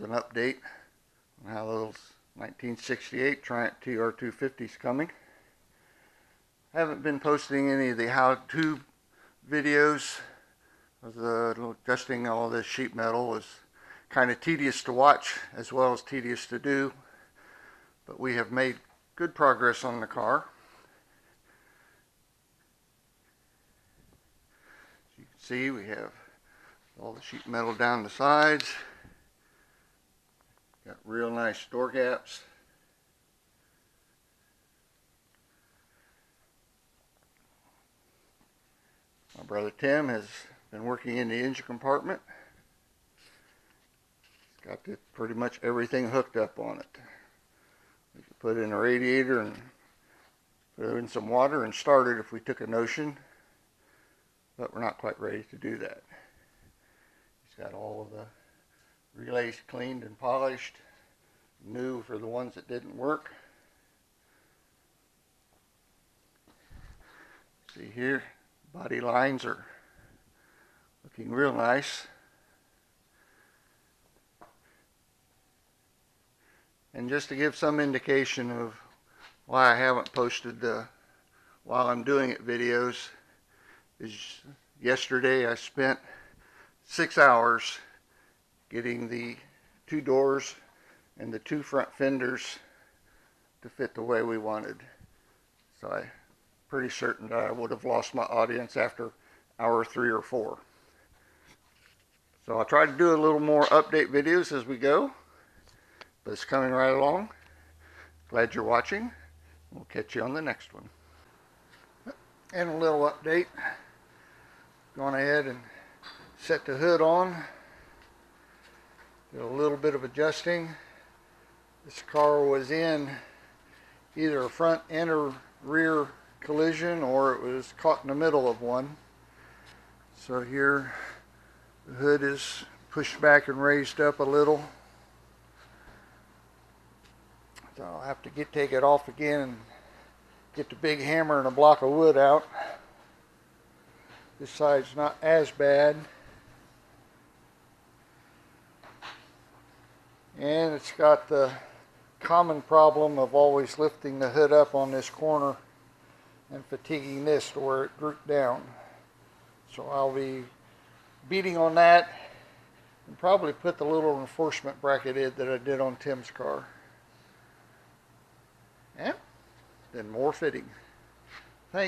an update on how those 1968 Triumph TR250 is coming. I haven't been posting any of the how-to videos. Adjusting all this sheet metal was kind of tedious to watch as well as tedious to do, but we have made good progress on the car. As you can see, we have all the sheet metal down the sides. Got real nice door gaps. My brother Tim has been working in the engine compartment. He's got pretty much everything hooked up on it. We could put in a radiator and put in some water and start it if we took a notion, but we're not quite ready to do that. He's got all of the relays cleaned and polished, new for the ones that didn't work. See here, body lines are looking real nice. And just to give some indication of why I haven't posted the while I'm doing it videos, is yesterday I spent 6 hours getting the two doors and the two front fenders to fit the way we wanted. So I'm pretty certain that I would have lost my audience after hour 3 or 4. So I'll try to do a little more update videos as we go, but it's coming right along. Glad you're watching. We'll catch you on the next one. And a little update. Gone ahead and set the hood on. Did a little bit of adjusting. This car was in either a front and a rear collision, or it was caught in the middle of one. So here the hood is pushed back and raised up a little. So I'll have to take it off again and get the big hammer and a block of wood out. This side's not as bad. And it's got the common problem of always lifting the hood up on this corner and fatiguing this to where it drooped down. So I'll be beating on that and probably put the little reinforcement bracket in that I did on Tim's car. And then more fitting.